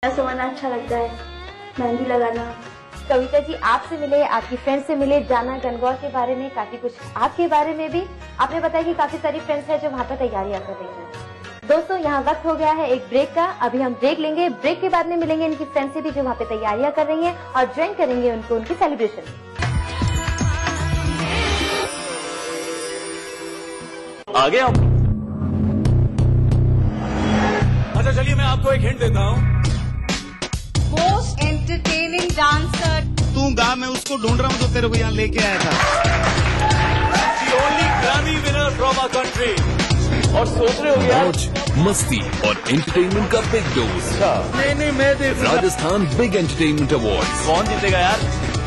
सामान अच्छा लगता है, मेहंदी लगाना। कविता जी आपसे मिले, आपकी फ्रेंड से मिले, जाना गणगौर के बारे में, काफी कुछ आपके बारे में भी आपने बताया कि काफी सारी फ्रेंड्स हैं जो वहाँ पर तैयारियां कर रही हैं। दोस्तों यहाँ वक्त हो गया है एक ब्रेक का, अभी हम ब्रेक लेंगे। ब्रेक के बाद में मिलेंगे इनकी फ्रेंड से भी जो वहाँ पे तैयारियां कर रही हैं और ज्वाइन करेंगे उनको उनकी सेलिब्रेशन। आगे आप। अच्छा चलिए मैं आपको एक हिंट देता हूँ। Most entertaining dancer. तू गा, मैं उसको ढूंढ रहा हूँ जो तेरे को यहाँ लेके आया था। The only Grammy winner from our country। और सोच रहे हो यार, मस्ती और एंटरटेनमेंट का बिग डोज। नहीं मैं देखूंगा। Rajasthan big entertainment award. कौन जीतेगा यार?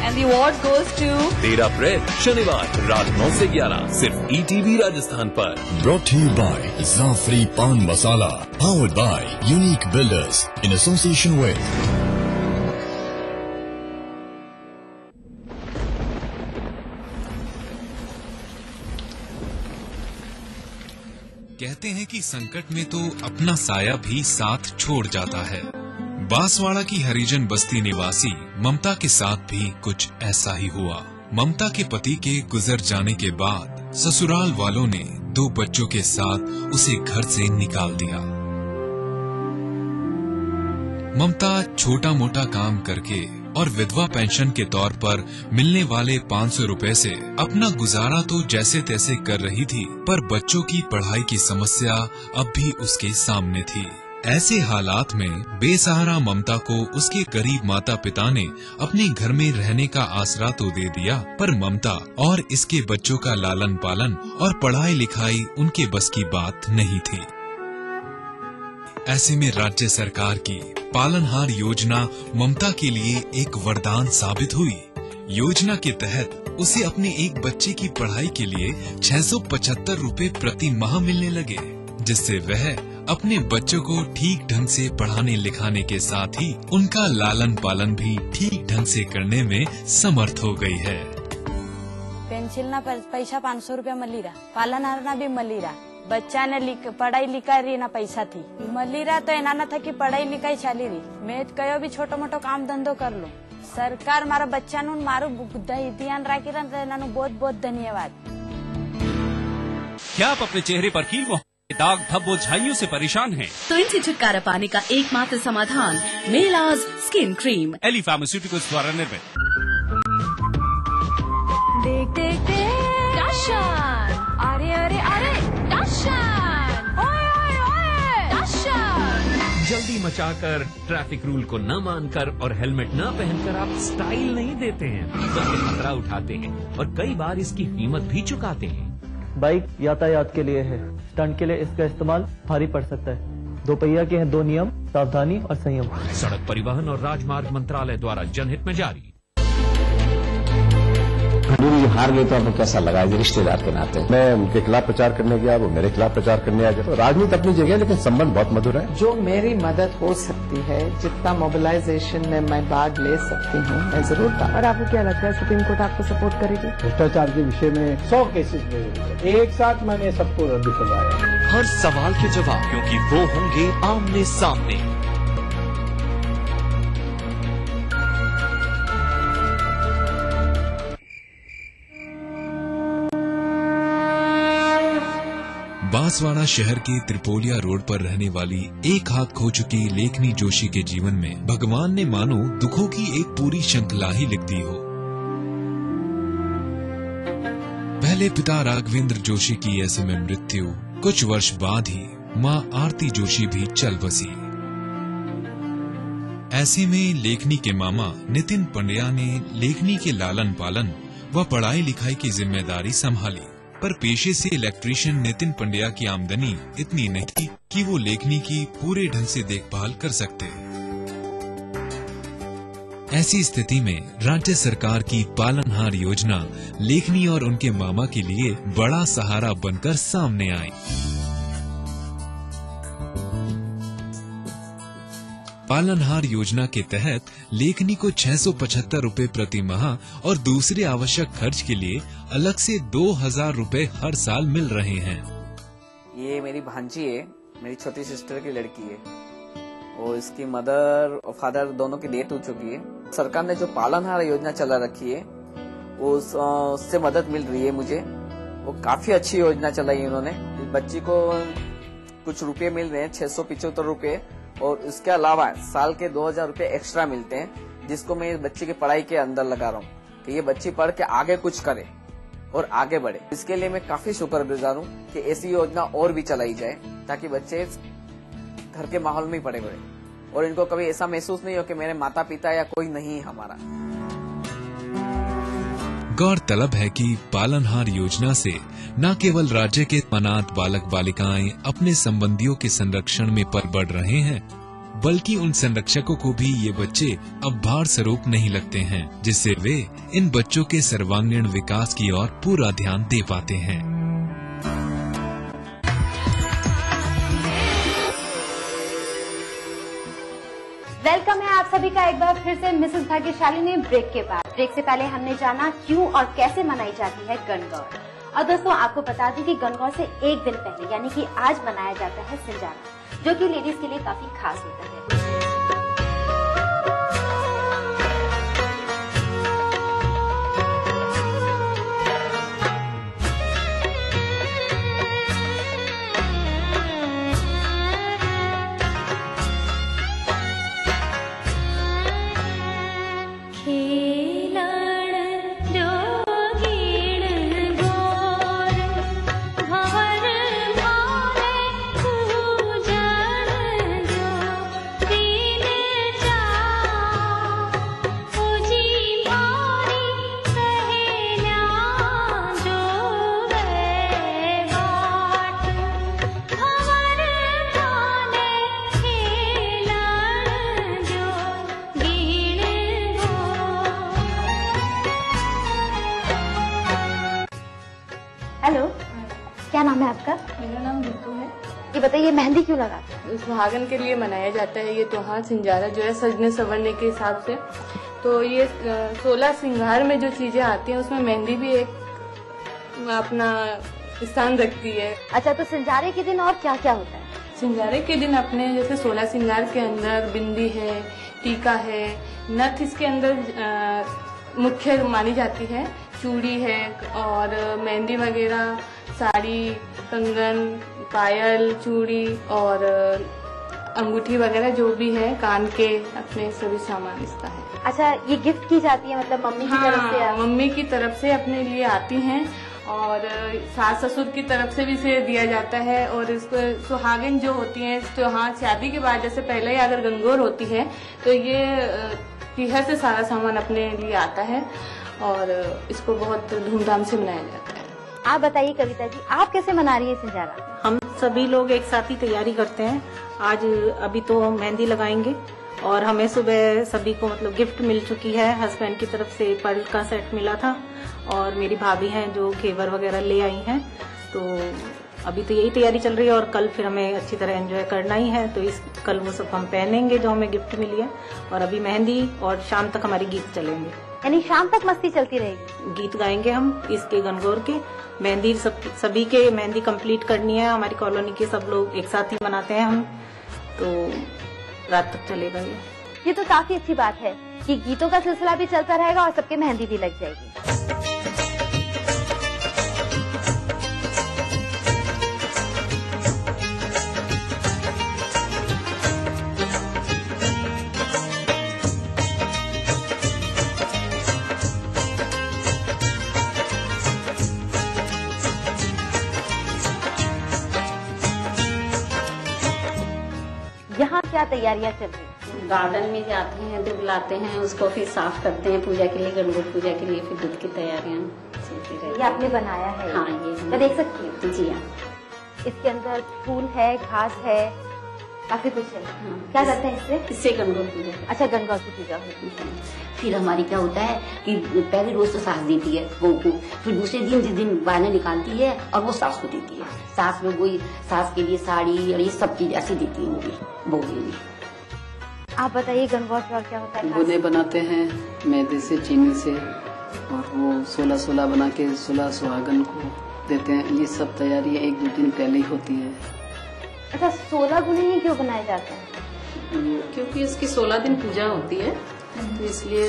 And the award goes to 13 अप्रैल शनिवार रात 9 से 11 सिर्फ ETV राजस्थान पर। Brought to you by Zafri Pan Masala, powered by Unique Builders in association with कहते हैं कि संकट में तो अपना साया भी साथ छोड़ जाता है। बांसवाड़ा की हरिजन बस्ती निवासी ममता के साथ भी कुछ ऐसा ही हुआ। ममता के पति के गुजर जाने के बाद ससुराल वालों ने 2 बच्चों के साथ उसे घर से निकाल दिया। ममता छोटा मोटा काम करके और विधवा पेंशन के तौर पर मिलने वाले 500 रुपए से अपना गुजारा तो जैसे तैसे कर रही थी, पर बच्चों की पढ़ाई की समस्या अब भी उसके सामने थी। ऐसे हालात में बेसहारा ममता को उसके गरीब माता पिता ने अपने घर में रहने का आसरा तो दे दिया, पर ममता और इसके बच्चों का लालन पालन और पढ़ाई लिखाई उनके बस की बात नहीं थी। ऐसे में राज्य सरकार की पालनहार योजना ममता के लिए एक वरदान साबित हुई। योजना के तहत उसे अपने एक बच्चे की पढ़ाई के लिए 675 रुपए प्रति माह मिलने लगे, जिससे वह अपने बच्चों को ठीक ढंग से पढ़ाने लिखाने के साथ ही उनका लालन पालन भी ठीक ढंग से करने में समर्थ हो गई है। पेंसिल ना पैसा 500 रुपया मली रहा, पालनहार ना भी मली रहा, बच्चा ने पढ़ाई लिखाई रही ना पैसा थी मली रहा, तो एना न था कि पढ़ाई लिखाई चाली रही। मैं कयो भी छोटो मोटो काम धंधो कर लो। सरकार मारा बच्चा नु मारो ध्यान राखी रहा, बहुत बहुत धन्यवाद। क्या आप अपने चेहरे पर कील व दाग धब्बों झाइयों से परेशान हैं? तो इनसे छुटकारा पाने का एकमात्र समाधान मेलाज स्किन क्रीम एली फार्मास्यूटिकल्स द्वारा निर्मित। देख देख देख दर्शन, अरे अरे अरे दर्शन, ओए ओए ओए दर्शन। जल्दी मचाकर, ट्रैफिक रूल को न मानकर और हेलमेट न पहनकर आप स्टाइल नहीं देते हैं, बल्कि खतरा उठाते हैं और कई बार इसकी कीमत भी चुकाते हैं। बाइक यातायात के लिए है, स्टंट के लिए इसका इस्तेमाल भारी पड़ सकता है। 2 पहिया के हैं 2 नियम, सावधानी और संयम। सड़क परिवहन और राजमार्ग मंत्रालय द्वारा जनहित में जारी। हार गए तो आपको कैसा लगा? रिश्तेदार के नाते मैं उनके खिलाफ प्रचार करने गया, वो मेरे खिलाफ प्रचार करने आ गया। तो राजनीति अपनी जगह, लेकिन संबंध बहुत मधुर है। जो मेरी मदद हो सकती है, जितना मोबिलाइजेशन में मैं भाग ले सकती हूँ, मैं जरूर। और आपको क्या लगता है सुप्रीम कोर्ट आपको सपोर्ट करेगी? भ्रष्टाचार के विषय में 100 केसेस में एक साथ मैंने सबको रद्द करवाया। हर सवाल के जवाब, क्योंकि वो होंगे आमने सामने। बांसवाड़ा शहर के त्रिपोलिया रोड पर रहने वाली एक हाथ खो चुकी लेखनी जोशी के जीवन में भगवान ने मानो दुखों की एक पूरी श्रृंखला ही लिख दी हो। पहले पिता राघवेंद्र जोशी की ऐसे में मृत्यु, कुछ वर्ष बाद ही मां आरती जोशी भी चल बसी। ऐसे में लेखनी के मामा नितिन पंड्या ने लेखनी के लालन पालन व पढ़ाई लिखाई की जिम्मेदारी संभाली, पर पेशे से इलेक्ट्रीशियन नितिन पंड्या की आमदनी इतनी नहीं थी कि वो लेखनी की पूरे ढंग से देखभाल कर सकते। ऐसी स्थिति में राज्य सरकार की पालनहार योजना लेखनी और उनके मामा के लिए बड़ा सहारा बनकर सामने आई। पालनहार योजना के तहत लेखनी को 675 रुपए प्रति माह और दूसरे आवश्यक खर्च के लिए अलग से 2000 रुपए हर साल मिल रहे हैं। ये मेरी भांजी है, मेरी छोटी सिस्टर की लड़की है। और इसकी मदर और फादर दोनों की डेथ हो चुकी है। सरकार ने जो पालनहार योजना चला रखी है उससे मदद मिल रही है मुझे। वो काफी अच्छी योजना चलाई इन्होंने। बच्ची को कुछ रुपए मिल रहे हैं, 675 रुपए, और इसके अलावा साल के 2000 रुपए एक्स्ट्रा मिलते हैं, जिसको मैं बच्ची की पढ़ाई के अंदर लगा रहा हूँ कि ये बच्ची पढ़ के आगे कुछ करे और आगे बढ़े। इसके लिए मैं काफी शुक्रगुजार हूँ कि ऐसी योजना और भी चलाई जाए ताकि बच्चे घर के माहौल में ही पड़े हुए और इनको कभी ऐसा महसूस नहीं हो कि मेरे माता पिता या कोई नहीं है हमारा। गौरतलब है कि पालनहार योजना से न केवल राज्य के अनाथ बालक बालिकाएं अपने संबंधियों के संरक्षण में पर बढ़ रहे हैं, बल्कि उन संरक्षकों को भी ये बच्चे अब भार स्वरूप नहीं लगते हैं, जिससे वे इन बच्चों के सर्वांगीण विकास की ओर पूरा ध्यान दे पाते हैं। वेलकम है आप सभी का एक बार फिर से मिसेस भाग्यशालिनी ब्रेक के बाद। ब्रेक से पहले हमने जाना क्यों और कैसे मनाई जाती है गणगौर। और दोस्तों आपको बता दें कि गणगौर से एक दिन पहले यानी कि आज मनाया जाता है सिंजारा, जो कि लेडीज के लिए काफी खास होता है। हेलो, क्या नाम है आपका? मेरा नाम रितु है। ये बताइए मेहंदी क्यों लगाते हैं? सुहागन के लिए मनाया जाता है ये त्योहार सिंजारा जो है, सजने संवरने के हिसाब से। तो ये 16 श्रृंगार में जो चीजें आती हैं उसमें मेहंदी भी एक अपना स्थान रखती है। अच्छा, तो सिंजारे के दिन और क्या क्या होता है? सिंजारे के दिन अपने जैसे 16 श्रृंगार के अंदर बिंदी है, टीका है, नथ इसके अंदर मुख्य मानी जाती है, चूड़ी है और मेहंदी वगैरह, साड़ी, कंगन, पायल, चूड़ी और अंगूठी वगैरह जो भी है, कान के अपने सभी सामान इसका है। अच्छा, ये गिफ्ट की जाती है मतलब मम्मी की तरफ से? मम्मी की तरफ से अपने लिए आती हैं और सास ससुर की तरफ से भी इसे दिया जाता है। और इसको सुहागिन जो होती हैं इस त्योहार शादी के बाद, जैसे पहले ही अगर गंगोर होती है तो ये पीहर से सारा सामान अपने लिए आता है और इसको बहुत धूमधाम से मनाया जाता है। आप बताइए कविता जी, आप कैसे मना रही है सिंजारा? हम सभी लोग एक साथ ही तैयारी करते हैं। आज अभी तो मेहंदी लगाएंगे और हमें सुबह सभी को मतलब गिफ्ट मिल चुकी है। हस्बैंड की तरफ से पर्ल का सेट मिला था और मेरी भाभी हैं जो घेवर वगैरह ले आई हैं। तो अभी तो यही तैयारी चल रही है और कल फिर हमें अच्छी तरह एंजॉय करना ही है। तो कल वो सब हम पहनेंगे जो हमें गिफ्ट मिली है और अभी मेहंदी और शाम तक हमारी गीत चलेंगे। यानी शाम तक मस्ती चलती रहेगी? गीत गाएंगे हम इसके गणगौर के। मेहंदी सभी के मेहंदी कंप्लीट करनी है। हमारी कॉलोनी के सब लोग एक साथ ही मनाते हैं हम, तो रात तक चलेगा ये तो काफी अच्छी बात है कि गीतों का सिलसिला भी चलता रहेगा और सबके मेहंदी भी लग जाएगी। यहाँ क्या तैयारियाँ चल रही है? गार्डन में जाते हैं, दूध लाते हैं, उसको फिर साफ करते हैं पूजा के लिए, गणगौर पूजा के लिए, फिर दूध की तैयारियाँ चलती रहती है। ये आपने बनाया है? हाँ, ये मैं देख सकती हूँ? जी हाँ। इसके अंदर फूल है, घास है, काफी कुछ है। हाँ, क्या करते हैं इससे? इससे गणगौर पूजा। अच्छा, गणगौर की पूजा होती है। फिर हमारी क्या होता है कि पहले रोज तो सास देती है बहू को, फिर दूसरे दिन जिस दिन बाने निकालती है और वो सास को देती है। सास में वही सास के लिए साड़ी और ये सब चीज ऐसी देती है बहू के लिए। आप बताइए गणगौर और क्या होता है? गोले बनाते हैं मैदे से, चीनी से, और वो 16 बना के 16 सुहागन को देते हैं। ये सब तैयारी 1-2 दिन पहले ही होती है। अच्छा, 16 गुने ही क्यों बनाए जाते हैं? क्योंकि इसकी 16 दिन पूजा होती है, तो इसलिए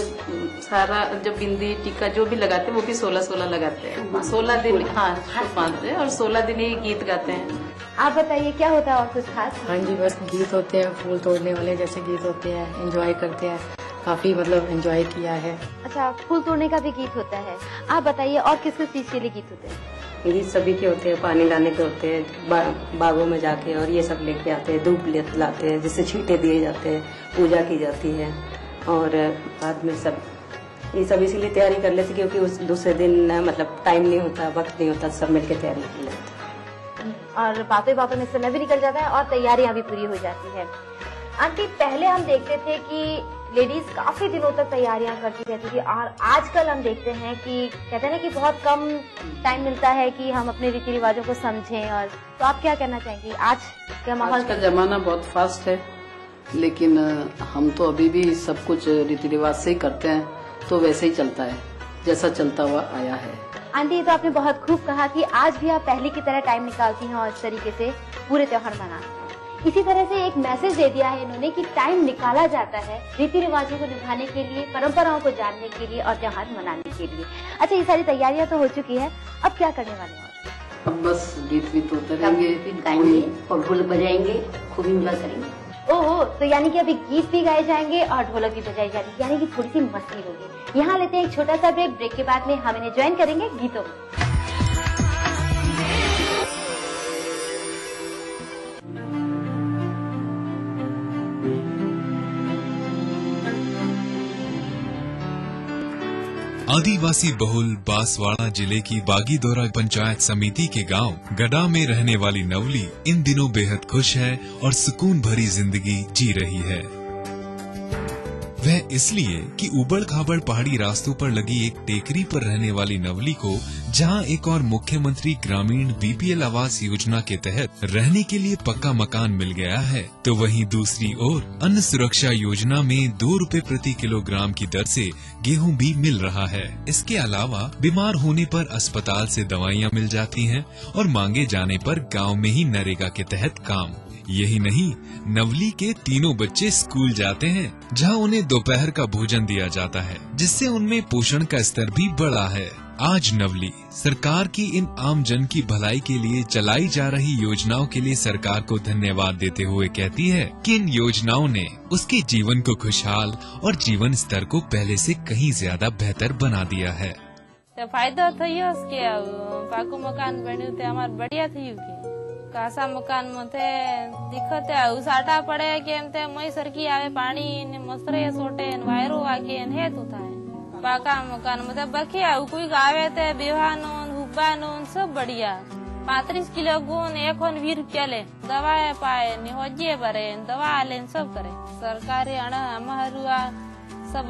सारा जब बिंदी टीका जो भी लगाते हैं वो भी 16 लगाते हैं। 16 दिन बांधते हैं और 16 दिन ही गीत गाते हैं। आप बताइए क्या होता है और कुछ खास? हाँ जी, बस गीत होते हैं, फूल तोड़ने वाले जैसे गीत होते हैं, एंजॉय करते हैं, काफी मतलब एंजॉय किया है। अच्छा, फूल तोड़ने का भी गीत होता है। आप बताइए और किस किस चीज के लिए गीत होते हैं? गीत सभी के होते हैं, पानी लाने के होते हैं, बागों में जाके और ये सब लेके आते हैं, धूप लाते हैं जिससे छींटे दिए जाते हैं, पूजा की जाती है और बाद में सब ये सब इसीलिए तैयारी कर लेते क्योंकि उस दूसरे दिन मतलब टाइम नहीं होता, वक्त नहीं होता, सब मिलकर तैयारी कर लेते हैं और बातों में समय भी निकल जाता है और तैयारियां भी पूरी हो जाती है। आंटी, पहले हम देखते थे कि लेडीज काफी दिनों तक तैयारियां करती रहती थी और आजकल हम देखते हैं कि कहते हैं ना कि बहुत कम टाइम मिलता है कि हम अपने रीति रिवाजों को समझें। और तो आप क्या कहना चाहेंगी? आज का माहौल, आज का जमाना बहुत फास्ट है, लेकिन हम तो अभी भी सब कुछ रीति रिवाज से ही करते हैं, तो वैसे ही चलता है जैसा चलता हुआ आया है। आंटी, तो आपने बहुत खूब कहा कि आज भी आप पहले की तरह टाइम निकालती हैं और इस तरीके से पूरे त्योहार मनाती हैं। इसी तरह से एक मैसेज दे दिया है इन्होंने कि टाइम निकाला जाता है रीति रिवाजों को निभाने के लिए, परंपराओं को जानने के लिए और त्योहार मनाने के लिए। अच्छा, ये सारी तैयारियां तो हो चुकी है, अब क्या करने वाले हैं? अब बस गीत वीत होते रहेंगे, गाएंगे और ढोलक बजाएंगे, खूब एंजॉय करेंगे। ओहो, तो यानी कि अभी गीत भी गाए जाएंगे और ढोलक भी बजाई जाएगी, यानी कि थोड़ी सी मस्ती होगी। यहाँ लेते हैं एक छोटा सा ब्रेक। ब्रेक के बाद में हम इन्हें ज्वाइन करेंगे गीतों में। आदिवासी बहुल बांसवाड़ा जिले की बागीदोरा पंचायत समिति के गांव गडा में रहने वाली नवली इन दिनों बेहद खुश है और सुकून भरी जिंदगी जी रही है। वह इसलिए कि उबड़ खाबड़ पहाड़ी रास्तों पर लगी एक टेकरी पर रहने वाली नवली को जहां एक और मुख्यमंत्री ग्रामीण बीपीएल आवास योजना के तहत रहने के लिए पक्का मकान मिल गया है, तो वहीं दूसरी ओर अन्न सुरक्षा योजना में 2 रुपए प्रति किलोग्राम की दर से गेहूं भी मिल रहा है। इसके अलावा बीमार होने पर अस्पताल से दवाइयां मिल जाती हैं और मांगे जाने पर गाँव में ही नरेगा के तहत काम। यही नहीं, नवली के तीनों बच्चे स्कूल जाते हैं जहां उन्हें दोपहर का भोजन दिया जाता है, जिससे उनमें पोषण का स्तर भी बढ़ा है। आज नवली सरकार की इन आम जन की भलाई के लिए चलाई जा रही योजनाओं के लिए सरकार को धन्यवाद देते हुए कहती है कि इन योजनाओं ने उसके जीवन को खुशहाल और जीवन स्तर को पहले से कहीं ज्यादा बेहतर बना दिया है। फायदा थयो के पाकू मकान बन्यु ते हमार बढ़िया थयो के कासा मकान मथे दिक्कत है उसाटा पड़े केम ते मई सरकी आवे पानी ने मसरे सोटे वायरो आके हे तो था पाका मकान मतलब बखिया कोई गावे ते बेवानो हुब्बानो सब बढ़िया 35 किलो गुण 1 वीर केले दवा पाए निहोजे भरे दवा ले सब करे सरकारी अण हमारुआ सब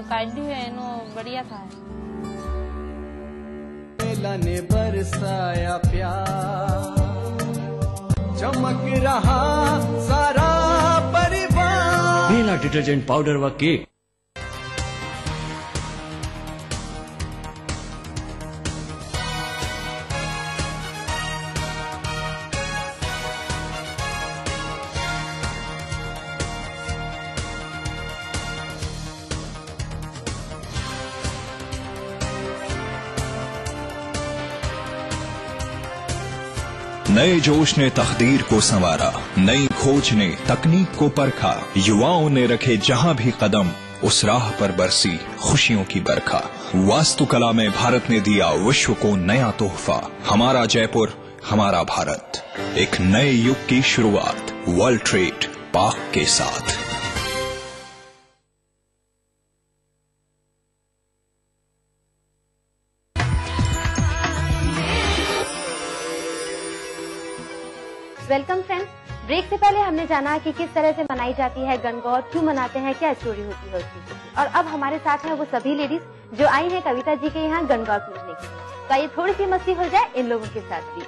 काढ्यु है नो बढ़िया था। ने बरसाया प्यार चमक रहा सारा परिवार। मेला डिटर्जेंट पाउडर व केक नए जोश ने तकदीर को संवारा, नई खोज ने तकनीक को परखा, युवाओं ने रखे जहां भी कदम उस राह पर बरसी खुशियों की बरखा। वास्तुकला में भारत ने दिया विश्व को नया तोहफा, हमारा जयपुर हमारा भारत, एक नए युग की शुरुआत वर्ल्ड ट्रेड पार्क के साथ। Welcome friends. ब्रेक से पहले हमने जाना कि किस तरह से मनाई जाती है गणगौर, क्यों मनाते हैं, क्या स्टोरी होती है उसकी। और अब हमारे साथ हैं वो सभी लेडीज जो आई हैं कविता जी के यहाँ गणगौर पूजने के लिए। तो ये थोड़ी सी मस्ती हो जाए इन लोगों के साथ भी।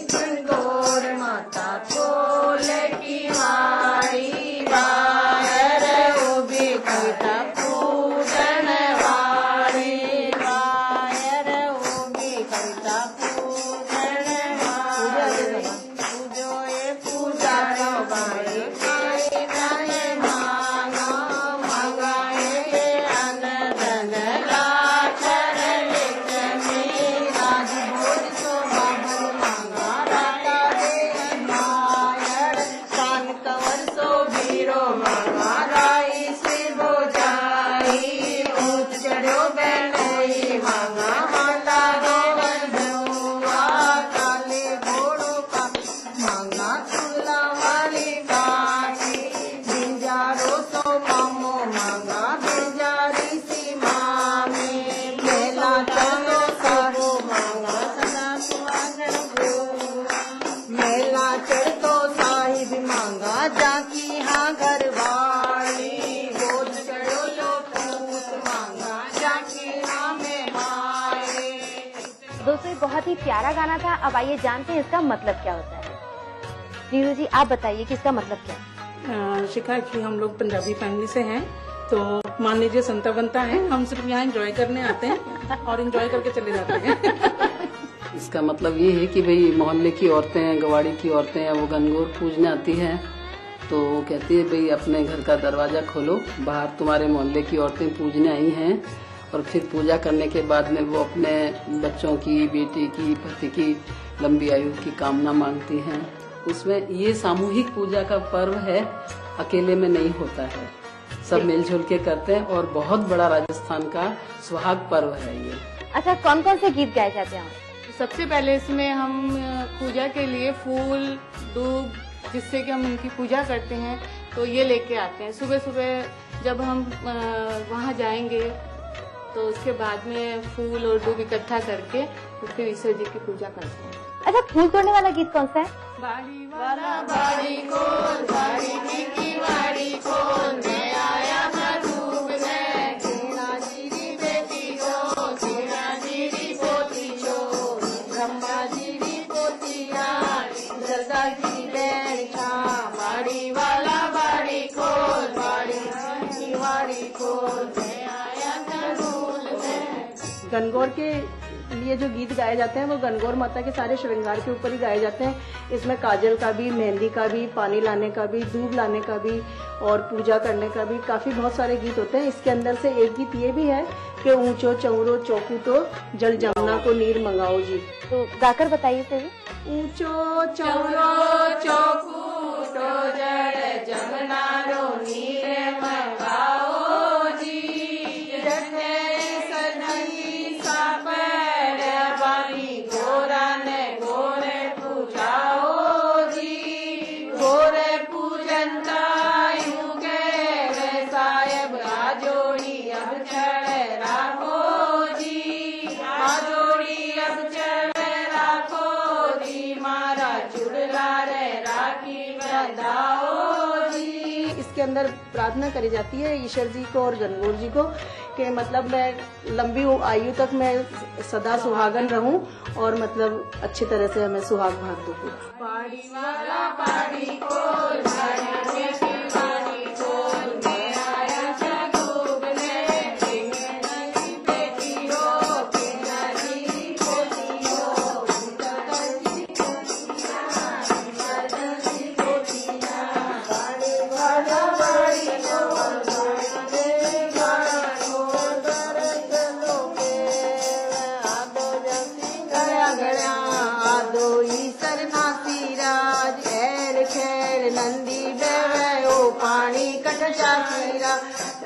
गणगौर माता कोले की मारी बाहर वो भी कविता पूजन वाली बाहर वो भी कविता पूजन वाली पूजो ये पूजा मांगा राई से बोझाई ऊंच चढ़ो बैठई मांगा माला गोवन धुआ काले घोड़ों का मांगा चूल्हा वाली काठी बिंजारो सो मामो मांगा बिंजारी सी मामी मेला चलो सारो मांगा सदा सुहागन गो मेला चढ़तो साहिब मांगा जाकी हाँ घरवाली बोझ चढ़ो लो पूत मांगा जाकी हाँ में माए। दोस्तों ये बहुत ही प्यारा गाना था। अब आइए जानते हैं इसका मतलब क्या होता है। नीरू जी आप बताइए कि इसका मतलब क्या है। शिखा जी हम लोग पंजाबी फैमिली से हैं, तो मान लीजिए संता बनता है, हम सिर्फ यहाँ एंजॉय करने आते हैं और एंजॉय करके चले जाते हैं। इसका मतलब ये है कि भाई मोहल्ले की औरतें, गवाड़ी की औरतें हैं, वो गणगौर पूजने आती हैं, तो वो कहती है भाई अपने घर का दरवाजा खोलो, बाहर तुम्हारे मोहल्ले की औरतें पूजने आई हैं, और फिर पूजा करने के बाद में वो अपने बच्चों की, बेटी की, पति की लंबी आयु की कामना मांगती हैं। उसमें ये सामूहिक पूजा का पर्व है, अकेले में नहीं होता है, सब मिलजुल के करते हैं और बहुत बड़ा राजस्थान का सुहाग पर्व है ये। अच्छा कौन कौन से गीत गाए जाते हैं? सबसे पहले इसमें हम पूजा के लिए फूल दूब जिससे कि हम उनकी पूजा करते हैं तो ये लेके आते हैं। सुबह सुबह जब हम वहाँ जाएंगे तो उसके बाद में फूल और दूब इकट्ठा करके फिर ईश्वर जी की पूजा करते हैं। अच्छा फूल तोड़ने वाला गीत कौन सा है? बाड़ी वाला बाड़ी खोल बाड़ी की बाड़ी खोल मैं आया था डूबने छीना जीरी बेटी को छीना जीरी पोती को ब्रह्मा जीरी पोतिया दरदा की बैठा बाड़ी वाला बाड़ी खोल बाड़ी की बाड़ी खोल मैं आया था डूबने। गणगौर के लिए जो गीत गाए जाते हैं वो गणगौर माता के सारे श्रृंगार के ऊपर ही गाए जाते हैं। इसमें काजल का भी, मेहंदी का भी, पानी लाने का भी, दूब लाने का भी और पूजा करने का भी काफी बहुत सारे गीत होते हैं। इसके अंदर से एक गीत ये भी है कि ऊंचो चौरो चौकू तो जल जमुना को नीर मंगाओ जी। तो गाकर बताइए सर। ऊंचो चौरो चौकू तो जल जमुना रो नीर मंगाओ जी जटे सजनी सापर बानी गोरा ने गोरे पूजाओ जी गोरे पूजन का यूं के वे साहेब आजोड़ी अब चढ़े राखो जी आजोड़ी अब चढ़े राखो जी मारा चुड़ला रे राखी बंधाओ जी। इसके अंदर प्रार्थना करी जाती है ईश्वर जी को और गणगौर जी को कि मतलब मैं लंबी आयु तक मैं सदा सुहागन रहूं और मतलब अच्छी तरह से हमें सुहाग भाग दूं। बाड़ी वाला बाड़ी खोल बाड़ी की बाड़ी खोल मैं आया था डूबने बेटी हो किनारी पोती हो बाड़ी वाला बाड़ी खोल आदो ईसर नासी राज खेल खेल नंदी बेवे ओ पानी कट जाती राज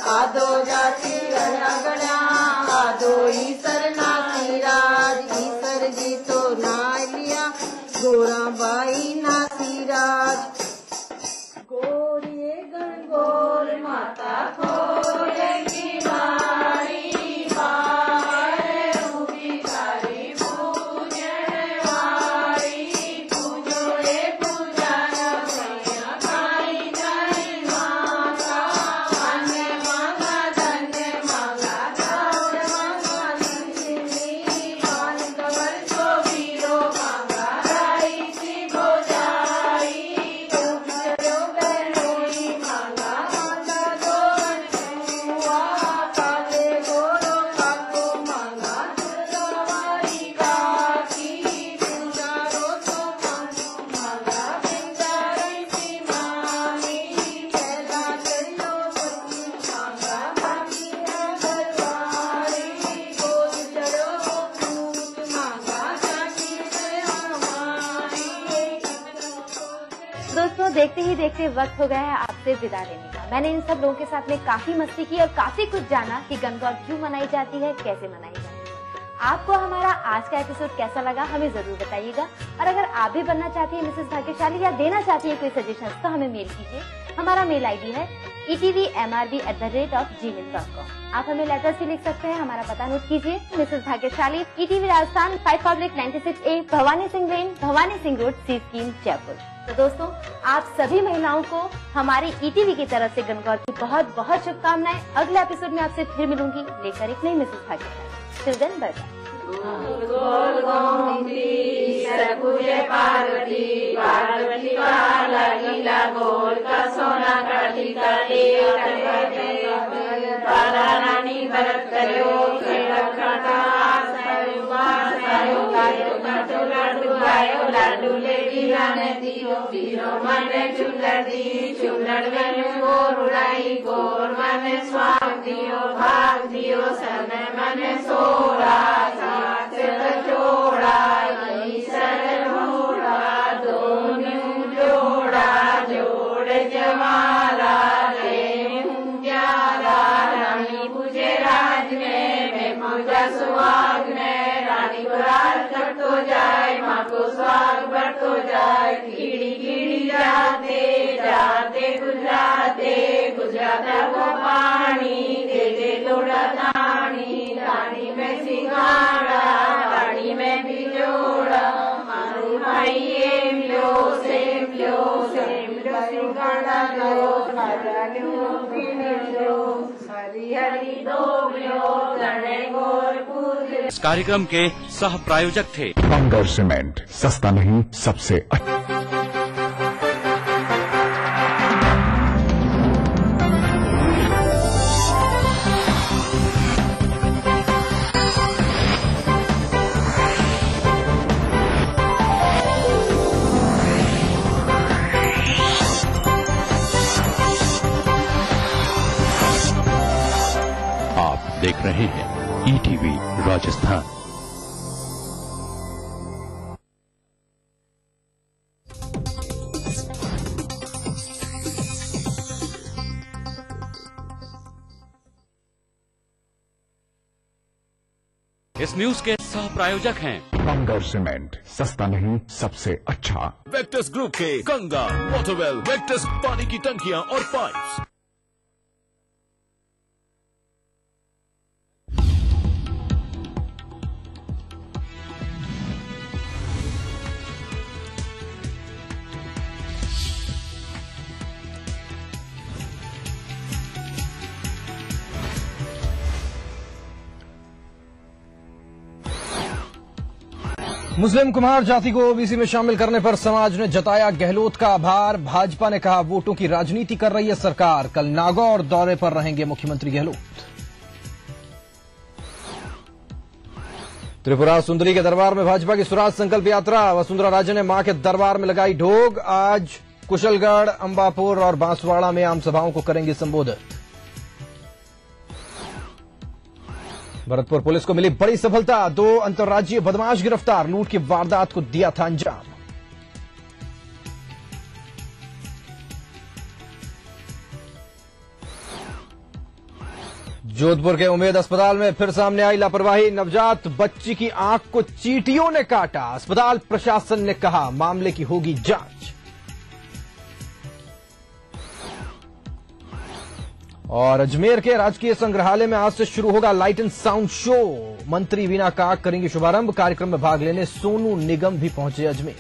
आदो जाती गणा आदो ईसर नासी राज ईसर जी तो ना लिया गोरा बाई नासी राज गोरिये गणगौर माता खोलेगी बाड़ी बाहर उगी सारी पूजन वाली पूजो रे पूजा मैया खाई जाए माता अन्य मांगा धन्य मांगा दौड़ मांगा देखते ही देखते वक्त हो गया है आपसे विदा लेने का। मैंने इन सब लोगों के साथ में काफी मस्ती की और काफी कुछ जाना कि गणगौर क्यों मनाई जाती है, कैसे मनाई जाती है। आपको हमारा आज का एपिसोड कैसा लगा हमें जरूर बताइएगा। और अगर आप भी बनना चाहती हैं मिसेस भाग्यशाली या देना चाहती हैं कोई सजेशन तो हमें मेल कीजिए। हमारा मेल आईडी है etvmrb@gmail.com। आप हमें लेटर्स भी लिख सकते हैं। हमारा पता नोट कीजिए, Mrs Bhagyashali, ETV Rajasthan, 5 public 96A, Bhawani Singh lane, Bhawani Singh road, C scheme, Jaipur. तो दोस्तों, आप सभी महिलाओं को हमारी ETV की तरफ से गणगौर की बहुत बहुत शुभकामनाएं। अगले एपिसोड में आपसे फिर मिलूंगी लेकर एक नई मिसेस भाग्यशाली। Till then, bye bye. गोल गोमती पूजे पार्वती, पार्वती का लगीला गोल का सोना का टीका बाला रानी भरत करो लाडू ले दियो पीरो मने चुनर दी चुनर में गोर उड़ाई गोर मने स्वाग दियो भाग दियो समय मने सोरा जोड़ा ईश्वर मोड़ा दोनों जोड़ा जोड़ जमारा रे प्यारा रानी पूजे राज में मैं पूजा सुहाग में रानी को राज कर तो जाए माँ को स्वाग बढ़ तो जाए कीड़ी कीड़ी जाते जाते गुजराते गुजराता को पानी दे दे लोड़ा दानी दानी में सिंगाड़ा दाढ़ी में भी जोड़ा मारू भाई ये मिलो सिंगाड़ा लो हरी हरी दो मिलो गणे गोर पूज। इस कार्यक्रम के सह प्रायोजक थे बंगर सीमेंट, सस्ता नहीं सबसे अच्छा। देख रहे हैं ETV राजस्थान। इस न्यूज के सह प्रायोजक हैं बंगर सीमेंट, सस्ता नहीं सबसे अच्छा। वेक्टस ग्रुप के गंगा, वाटरवेल, वेक्टस पानी की टंकियां और पाइप्स। मुस्लिम कुम्हार जाति को ओबीसी में शामिल करने पर समाज ने जताया गहलोत का आभार। भाजपा ने कहा वोटों की राजनीति कर रही है सरकार। कल नागौर दौरे पर रहेंगे मुख्यमंत्री गहलोत। त्रिपुरा सुंदरी के दरबार में भाजपा की स्वराज संकल्प यात्रा। वसुंधरा राजे ने मां के दरबार में लगाई ढोग। आज कुशलगढ़, अंबापुर और बांसवाड़ा में आमसभाओं को करेंगे संबोधित। भरतपुर पुलिस को मिली बड़ी सफलता। 2 अंतर्राज्यीय बदमाश गिरफ्तार। लूट की वारदात को दिया था अंजाम। जोधपुर के उम्मेद अस्पताल में फिर सामने आई लापरवाही। नवजात बच्ची की आंख को चींटियों ने काटा। अस्पताल प्रशासन ने कहा मामले की होगी जांच। और अजमेर के राजकीय संग्रहालय में आज से शुरू होगा लाइट एंड साउंड शो। मंत्री वीना काक करेंगे शुभारंभ। कार्यक्रम में भाग लेने सोनू निगम भी पहुंचे अजमेर।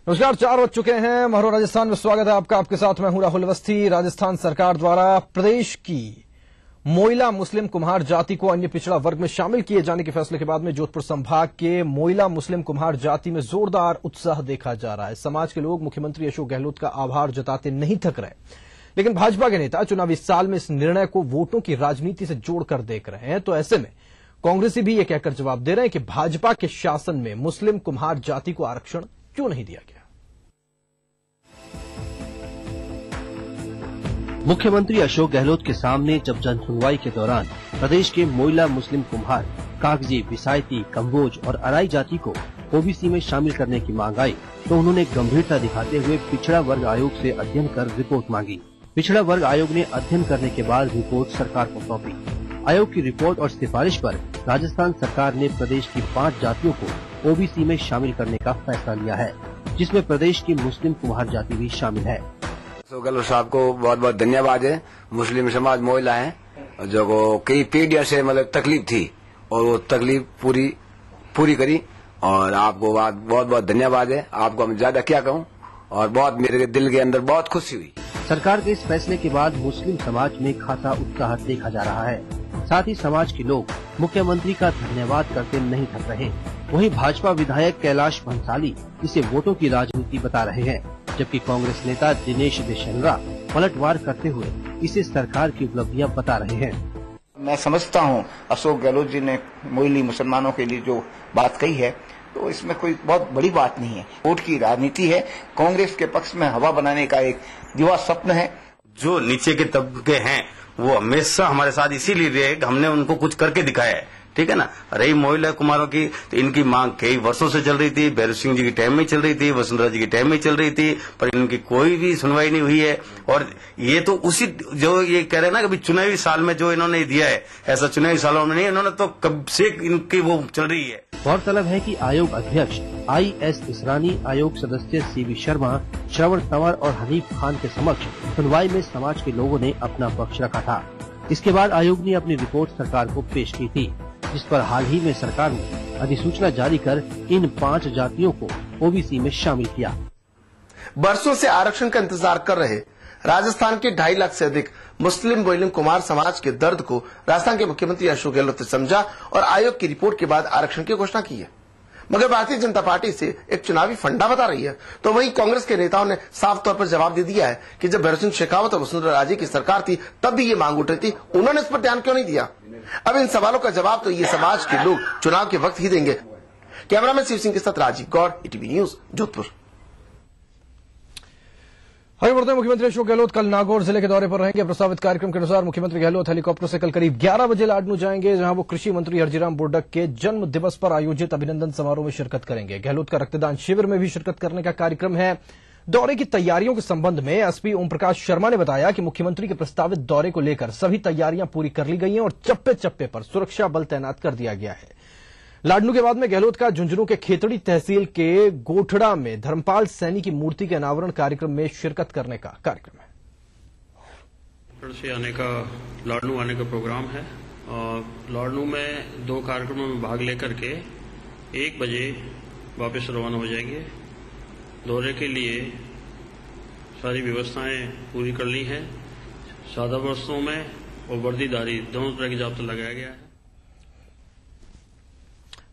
नमस्कार, 4 बज चुके हैं। महरो राजस्थान में स्वागत है आपका। आपके साथ मैं हूं राहुल अवस्थी। राजस्थान सरकार द्वारा प्रदेश की मोइला मुस्लिम कुम्हार जाति को अन्य पिछड़ा वर्ग में शामिल किए जाने के फैसले के बाद में जोधपुर संभाग के मोइला मुस्लिम कुम्हार जाति में जोरदार उत्साह देखा जा रहा है। समाज के लोग मुख्यमंत्री अशोक गहलोत का आभार जताते नहीं थक रहे, लेकिन भाजपा के नेता चुनावी साल में इस निर्णय को वोटों की राजनीति से जोड़कर देख रहे हैं। तो ऐसे में कांग्रेसी भी ये कहकर जवाब दे रहे हैं कि भाजपा के शासन में मुस्लिम कुम्हार जाति को आरक्षण क्यों नहीं दिया गया। मुख्यमंत्री अशोक गहलोत के सामने जब जन सुनवाई के दौरान प्रदेश के मोइला मुस्लिम कुम्हार कागजी, विसायती, कम्बोज और अराई जाति को ओबीसी में शामिल करने की मांग आई तो उन्होंने गंभीरता दिखाते हुए पिछड़ा वर्ग आयोग से अध्ययन कर रिपोर्ट मांगी। पिछड़ा वर्ग आयोग ने अध्ययन करने के बाद रिपोर्ट सरकार को सौंपी। आयोग की रिपोर्ट और सिफारिश पर राजस्थान सरकार ने प्रदेश की 5 जातियों को ओबीसी में शामिल करने का फैसला लिया है, जिसमें प्रदेश की मुस्लिम कुम्हार जाति भी शामिल है। गहलोत साहब को बहुत बहुत धन्यवाद है। मुस्लिम समाज महिला है जो कई पीढ़ियों से मतलब तकलीफ थी और वो तकलीफ पूरी करी और आपको बहुत बहुत धन्यवाद है। आपको हम ज्यादा क्या कहूँ और बहुत मेरे दिल के अंदर बहुत खुशी हुई। सरकार के इस फैसले के बाद मुस्लिम समाज में खासा उत्साह देखा जा रहा है। साथ ही समाज के लोग मुख्यमंत्री का धन्यवाद करते नहीं थक रहे। वहीं भाजपा विधायक कैलाश भंसाली इसे वोटों की राजनीति बता रहे हैं, जबकि कांग्रेस नेता दिनेश देशनरा पलटवार करते हुए इसे सरकार की उपलब्धियां बता रहे हैं। मैं समझता हूँ अशोक गहलोत जी ने मोइली मुसलमानों के लिए जो बात कही है तो इसमें कोई बहुत बड़ी बात नहीं है। वोट की राजनीति है। कांग्रेस के पक्ष में हवा बनाने का एक दिवा स्वप्न है। जो नीचे के तबके हैं वो हमेशा हमारे साथ इसीलिए रहे कि हमने उनको कुछ करके दिखाया है। ठीक है ना। रही महिला कुमारों की तो इनकी मांग कई वर्षों से चल रही थी। भैरव सिंह जी की टाइम में चल रही थी, वसुंधरा जी की टाइम में चल रही थी, पर इनकी कोई भी सुनवाई नहीं हुई है। और ये तो उसी जो ये कह रहे हैं ना कि चुनावी साल में जो इन्होंने दिया है, ऐसा चुनावी सालों में नहीं, इन्होंने तो कब से इनकी वो चल रही है। गौरतलब है कि आयोग अध्यक्ष IS इसरानी, आयोग सदस्य CV शर्मा, श्रवण तंवर और हनीफ खान के समक्ष सुनवाई में समाज के लोगों ने अपना पक्ष रखा था। इसके बाद आयोग ने अपनी रिपोर्ट सरकार को पेश की थी, जिस पर हाल ही में सरकार ने अधिसूचना जारी कर इन 5 जातियों को ओबीसी में शामिल किया। बरसों से आरक्षण का इंतजार कर रहे राजस्थान के 2.5 लाख से अधिक मुस्लिम मोइलिम कुमार समाज के दर्द को राजस्थान के मुख्यमंत्री अशोक गहलोत ने समझा और आयोग की रिपोर्ट के बाद आरक्षण की घोषणा की है। मगर भारतीय जनता पार्टी से एक चुनावी फंडा बता रही है तो वहीं कांग्रेस के नेताओं ने साफ तौर पर जवाब दे दिया है कि जब भैरव सिंह शेखावत और वसुंधरा राजे की सरकार थी तब भी ये मांग उठ रही थी, उन्होंने इस पर ध्यान क्यों नहीं दिया। अब इन सवालों का जवाब तो ये समाज के लोग चुनाव के वक्त ही देंगे। कैमरामैन शिव सिंह के साथ राजीव गौड़, ETV न्यूज, जोधपुर। आगे बढ़ते हैं। मुख्यमंत्री अशोक गहलोत कल नागौर जिले के दौरे पर रहेंगे। प्रस्तावित कार्यक्रम के अनुसार मुख्यमंत्री गहलोत हेलीकॉप्टर से कल करीब 11 बजे लाडनू जाएंगे, जहां वो कृषि मंत्री हरजीराम बोडक के जन्म दिवस पर आयोजित अभिनंदन समारोह में शिरकत करेंगे। गहलोत का रक्तदान शिविर में भी शिरकत करने का कार्यक्रम है। दौरे की तैयारियों के संबंध में SP ओम प्रकाश शर्मा ने बताया कि मुख्यमंत्री के प्रस्तावित दौरे को लेकर सभी तैयारियां पूरी कर ली गई हैं और चप्पे चप्पे पर सुरक्षा बल तैनात कर दिया गया है। लाडनू के बाद में गहलोत का झुंझुनू के खेतड़ी तहसील के गोठड़ा में धर्मपाल सैनी की मूर्ति के अनावरण कार्यक्रम में शिरकत करने का कार्यक्रम है। से आने का लाडनू आने का प्रोग्राम है और लाडनू में 2 कार्यक्रमों में भाग लेकर के 1 बजे वापस रवाना हो जाएंगे। दौरे के लिए सारी व्यवस्थाएं पूरी कर ली हैं। सादा वस्त्रों में और वर्दीधारी दोनों तरह की जाब्ता लगाया गया है।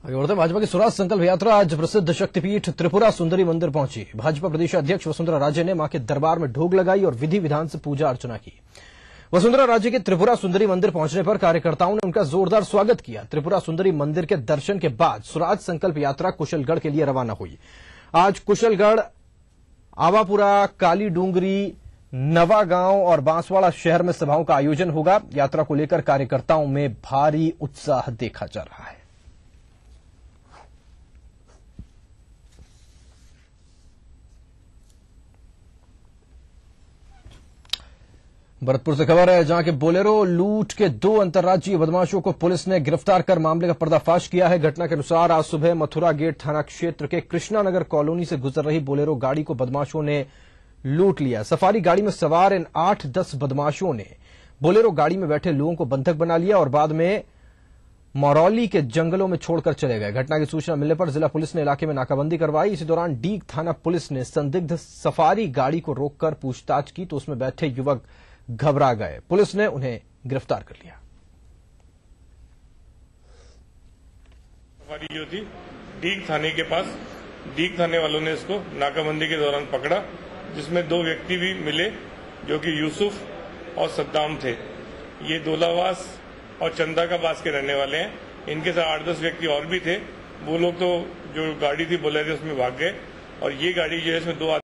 आगे बढ़ते हैं। भाजपा की स्वराज संकल्प यात्रा आज प्रसिद्ध शक्तिपीठ त्रिपुरा सुंदरी मंदिर पहुंची। भाजपा प्रदेश अध्यक्ष वसुंधरा राजे ने मां के दरबार में ढोग लगाई और विधि विधान से पूजा अर्चना की। वसुंधरा राजे के त्रिपुरा सुंदरी मंदिर पहुंचने पर कार्यकर्ताओं ने उनका जोरदार स्वागत किया। त्रिपुरा सुंदरी मंदिर के दर्शन के बाद स्वराज संकल्प यात्रा कुशलगढ़ के लिए रवाना हुई। आज कुशलगढ़, आवापुरा, काली डूंगरी, नवागांव और बांसवाड़ा शहर में सभाओं का आयोजन होगा। यात्रा को लेकर कार्यकर्ताओं में भारी उत्साह देखा जा रहा है। भरतपुर से खबर है, जहां के बोलेरो लूट के 2 अंतर्राज्यीय बदमाशों को पुलिस ने गिरफ्तार कर मामले का पर्दाफाश किया है। घटना के अनुसार आज सुबह मथुरा गेट थाना क्षेत्र के कृष्णानगर कॉलोनी से गुजर रही बोलेरो गाड़ी को बदमाशों ने लूट लिया। सफारी गाड़ी में सवार इन 8-10 बदमाशों ने बोलेरो गाड़ी में बैठे लोगों को बंधक बना लिया और बाद में मरौली के जंगलों में छोड़कर चले गए। घटना की सूचना मिलने पर जिला पुलिस ने इलाके में नाकाबंदी करवाई। इसी दौरान डीग थाना पुलिस ने संदिग्ध सफारी गाड़ी को रोककर पूछताछ की तो उसमें बैठे युवक घबरा गए। पुलिस ने उन्हें गिरफ्तार कर लिया। सफारी जो थी डीग थाने के पास, डीग थाने वालों ने इसको नाकाबंदी के दौरान पकड़ा, जिसमें 2 व्यक्ति भी मिले जो कि यूसुफ और सद्दाम थे। ये दोलावास और चंदा का बास के रहने वाले हैं। इनके साथ 8-10 व्यक्ति और भी थे। वो लोग तो जो गाड़ी थी बोलेरो उसमें भाग गए और ये गाड़ी जो है इसमें 2